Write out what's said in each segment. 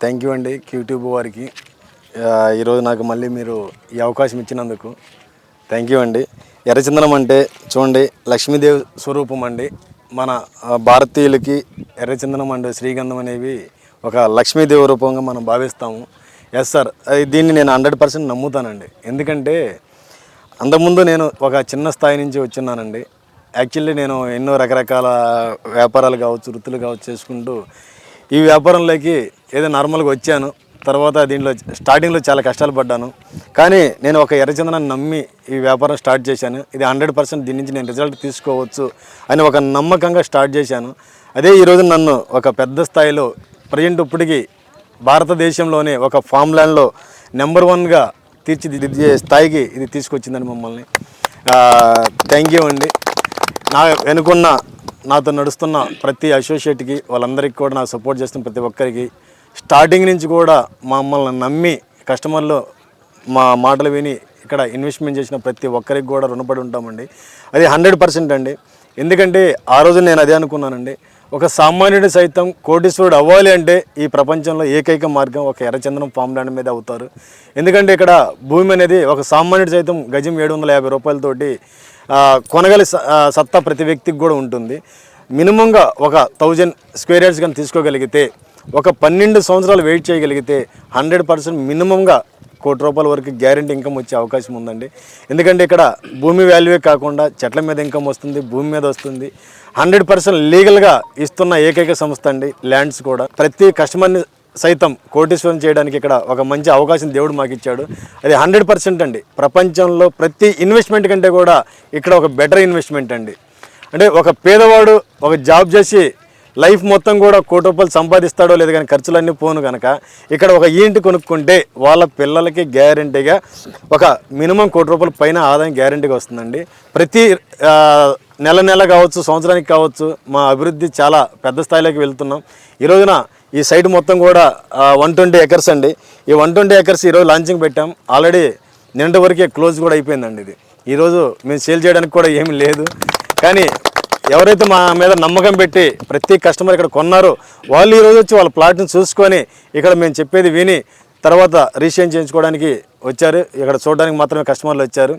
Thank you అండి YouTube వారికి. ఈరోజు నాకు మళ్ళీ మీరు ఈ అవకాశం ఇచ్చినందుకు థ్యాంక్ యూ అండి. ఎర్రచందనం అంటే చూడండి లక్ష్మీదేవి స్వరూపం అండి. మన భారతీయులకి ఎర్రచందనం అండ్ శ్రీగంధం అనేవి ఒక లక్ష్మీదేవి రూపంగా మనం భావిస్తాము. ఎస్ సార్, దీన్ని నేను 100% నమ్ముతానండి. ఎందుకంటే అంతకుముందు నేను ఒక చిన్న స్థాయి నుంచి వచ్చున్నానండి. యాక్చువల్లీ నేను ఎన్నో రకరకాల వ్యాపారాలు కావచ్చు, వృత్తులు కావచ్చు చేసుకుంటూ ఈ వ్యాపారంలోకి ఏదో నార్మల్గా వచ్చాను. తర్వాత దీంట్లో స్టార్టింగ్లో చాలా కష్టాలు పడ్డాను. కానీ నేను ఒక ఎర్రచందనాన్ని నమ్మి ఈ వ్యాపారం స్టార్ట్ చేశాను. ఇది 100% దీని నుంచి నేను రిజల్ట్ తీసుకోవచ్చు అని ఒక నమ్మకంగా స్టార్ట్ చేశాను. అదే ఈరోజు నన్ను ఒక పెద్ద స్థాయిలో ప్రజెంట్ ఇప్పటికీ భారతదేశంలోనే ఒక ఫామ్ ల్యాండ్లో నెంబర్ 1గా తీర్చిదిద్దే స్థాయికి ఇది తీసుకొచ్చిందని మమ్మల్ని. థ్యాంక్ యూ అండి. నా వెనుకున్న నాతో నడుస్తున్న ప్రతి అసోసియేట్కి, వాళ్ళందరికీ కూడా నాకు సపోర్ట్ చేస్తున్న ప్రతి ఒక్కరికి, స్టార్టింగ్ నుంచి కూడా మమ్మల్ని నమ్మి కస్టమర్లు మా మాటలు విని ఇక్కడ ఇన్వెస్ట్మెంట్ చేసిన ప్రతి ఒక్కరికి కూడా రుణపడి ఉంటామండి. అది 100% అండి. ఎందుకంటే ఆ రోజు నేను అదే అనుకున్నానండి. ఒక సామాన్యుడు సైతం కోటీశ్వరుడు అవ్వాలి అంటే ఈ ప్రపంచంలో ఏకైక మార్గం ఒక ఎర్రచందనం ఫామ్ ల్యాండ్ మీద అవుతారు. ఎందుకంటే ఇక్కడ భూమి అనేది ఒక సామాన్యుడు సైతం గజం 750 రూపాయలతోటి కొనగలి సత్తా ప్రతి వ్యక్తికి కూడా ఉంటుంది. మినిమంగా ఒక 1000 స్క్వేర్ యార్డ్స్ కానీ తీసుకోగలిగితే, ఒక 12 సంవత్సరాలు వెయిట్ చేయగలిగితే 100% మినిమంగా ₹1,00,00,000 వరకు గ్యారెంటీ ఇన్కమ్ వచ్చే అవకాశం ఉందండి. ఎందుకంటే ఇక్కడ భూమి వాల్యూవే కాకుండా చెట్ల మీద ఇన్కమ్ వస్తుంది, భూమి మీద వస్తుంది. 100% లీగల్గా ఇస్తున్న ఏకైక సంస్థ అండి ల్యాండ్స్ కూడా. ప్రతి కస్టమర్ని సైతం కోటీశ్వరం చేయడానికి ఇక్కడ ఒక మంచి అవకాశం దేవుడు మాకు ఇచ్చాడు. అది 100% అండి. ప్రపంచంలో ప్రతి ఇన్వెస్ట్మెంట్ కంటే కూడా ఇక్కడ ఒక బెటర్ ఇన్వెస్ట్మెంట్ అండి. అంటే ఒక పేదవాడు ఒక జాబ్ చేసి లైఫ్ మొత్తం కూడా ₹1,00,00,000 సంపాదిస్తాడో లేదు కానీ ఖర్చులన్నీ పోను కనుక ఇక్కడ ఒక ఇంటి కొనుక్కుంటే వాళ్ళ పిల్లలకి గ్యారెంటీగా ఒక మినిమం ₹1,00,00,000 పైన ఆదాయం గ్యారెంటీగా వస్తుందండి. ప్రతి నెల కావచ్చు, సంవత్సరానికి కావచ్చు, మా అభివృద్ధి చాలా పెద్ద స్థాయిలోకి వెళ్తున్నాం. ఈ రోజున ఈ సైట్ మొత్తం కూడా 120 ఎకర్స్ అండి. ఈ 120 ఎకర్స్ ఈరోజు లాంచింగ్ పెట్టాం. ఆల్రెడీ నిన్నటి వరకే క్లోజ్ కూడా అయిపోయిందండి. ఇది ఈరోజు మేము సేల్ చేయడానికి కూడా ఏమీ లేదు. కానీ ఎవరైతే మా మీద నమ్మకం పెట్టి ప్రతి కస్టమర్ ఇక్కడ కొన్నారో వాళ్ళు ఈరోజు వచ్చి వాళ్ళ ప్లాట్ని చూసుకొని ఇక్కడ మేము చెప్పేది విని తర్వాత రిజిస్ట్రేషన్ చేయించుకోవడానికి వచ్చారు. ఇక్కడ చూడడానికి మాత్రమే కస్టమర్లు వచ్చారు.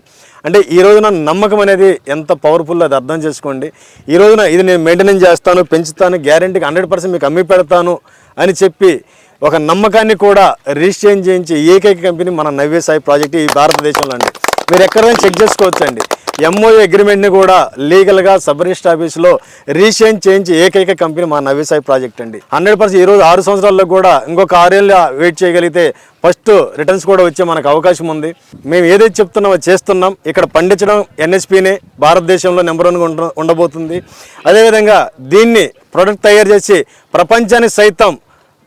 అంటే ఈ రోజున నమ్మకం అనేది ఎంత పవర్ఫుల్ అది అర్థం చేసుకోండి. ఈ రోజున ఇది నేను మెయింటెనెన్స్ చేస్తాను, పెంచుతాను, గ్యారెంటీకి 100% మీకు అమ్మి పెడతాను అని చెప్పి ఒక నమ్మకాన్ని కూడా రిజిస్ట్రేషన్ చేయించి ఏకైక కంపెనీ మన నవ్య సాయి ప్రాజెక్ట్ ఈ భారతదేశంలో అండి. మీరు ఎక్కడైనా చెక్ చేసుకోవచ్చండి. MOU అగ్రిమెంట్ని కూడా లీగల్గా సబ్ రిజిస్టర్ ఆఫీస్లో రిజిస్ట్రేషన్ చేయించి ఏకైక కంపెనీ మా నవ్య సాయి ప్రాజెక్ట్ అండి. 100% ఈరోజు 6 సంవత్సరాల్లో కూడా ఇంకొక 6 ఏళ్ళు వెయిట్ చేయగలిగితే ఫస్ట్ రిటర్న్స్ కూడా వచ్చే మనకు అవకాశం ఉంది. మేము ఏదైతే చెప్తున్నామో చేస్తున్నాం. ఇక్కడ పండించడం NSPనే భారతదేశంలో నెంబర్ 1గా ఉండబోతుంది. అదేవిధంగా దీన్ని ప్రొడక్ట్ తయారు చేసి ప్రపంచానికి సైతం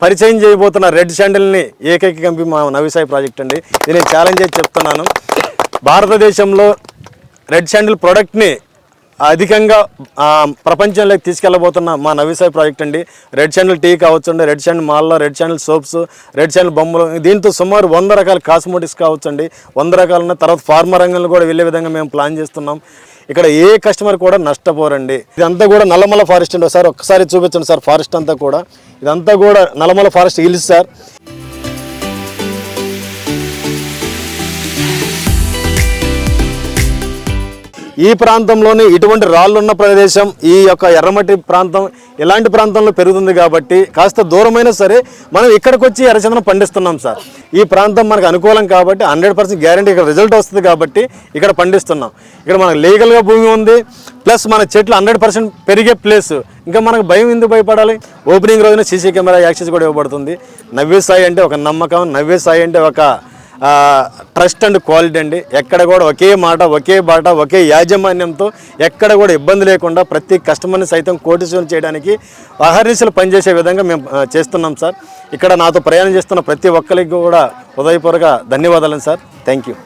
పరిచయం చేయబోతున్న రెడ్ శాండిల్ని ఏకైక కంపెనీ మా నవ్య సాయి ప్రాజెక్ట్ అండి. ఇది నేను ఛాలెంజ్ చేసి చెప్తున్నాను. భారతదేశంలో రెడ్ శాండిల్ ప్రోడక్ట్ని అధికంగా ప్రపంచంలోకి తీసుకెళ్ళబోతున్న మా నవ్య సాయి ప్రాజెక్ట్ అండి. రెడ్ శాండిల్ టీ కావచ్చు అండి, రెడ్ శాండిల్ మాల్లో, red sandal soaps, red sandal బొమ్మలు, దీంతో సుమారు 100 రకాల కాస్మోటిక్స్ కావచ్చు అండి. 100 రకాల తర్వాత ఫార్మా రంగంలో కూడా వెళ్ళే విధంగా మేము ప్లాన్ చేస్తున్నాం. ఇక్కడ ఏ కస్టమర్ కూడా నష్టపోరండి. ఇదంతా కూడా నల్లమల ఫారెస్ట్ అండి. సార్ ఒక్కసారి చూపించండి సార్. ఫారెస్ట్ అంతా కూడా ఇదంతా కూడా నల్లమల ఫారెస్ట్ హిల్స్ సార్. ఈ ప్రాంతంలోని ఇటువంటి రాళ్ళున్న ప్రదేశం, ఈ యొక్క ఎర్రమట్టి ప్రాంతం ఇలాంటి ప్రాంతంలో పెరుగుతుంది కాబట్టి కాస్త దూరమైనా సరే మనం ఇక్కడికి వచ్చి ఎర్రచందనం పండిస్తున్నాం సార్. ఈ ప్రాంతం మనకు అనుకూలం కాబట్టి 100% గ్యారెంటీ ఇక్కడ రిజల్ట్ వస్తుంది కాబట్టి ఇక్కడ పండిస్తున్నాం. ఇక్కడ మనకు లీగల్గా భూమి ఉంది, ప్లస్ మన చెట్లు 100% పెరిగే ప్లేస్. ఇంకా మనకు భయం ఎందుకు భయపడాలి? ఓపెనింగ్ రోజున CC కెమెరా యాక్సెస్ కూడా ఇవ్వబడుతుంది. నవ్య సాయి అంటే ఒక నమ్మకం, నవ్య సాయి అంటే ఒక ట్రస్ట్ అండ్ క్వాలిటీ అండి. ఎక్కడ కూడా ఒకే మాట, ఒకే బాట, ఒకే యాజమాన్యంతో ఎక్కడ కూడా ఇబ్బంది లేకుండా ప్రతి కస్టమర్ని సైతం కోటీశ్వరం చేయడానికి అహర్నిశలు పనిచేసే విధంగా మేము చేస్తున్నాం సార్. ఇక్కడ నాతో ప్రయాణం చేస్తున్న ప్రతి ఒక్కరికి కూడా హృదయపూర్వక ధన్యవాదాలు సార్. Thank you.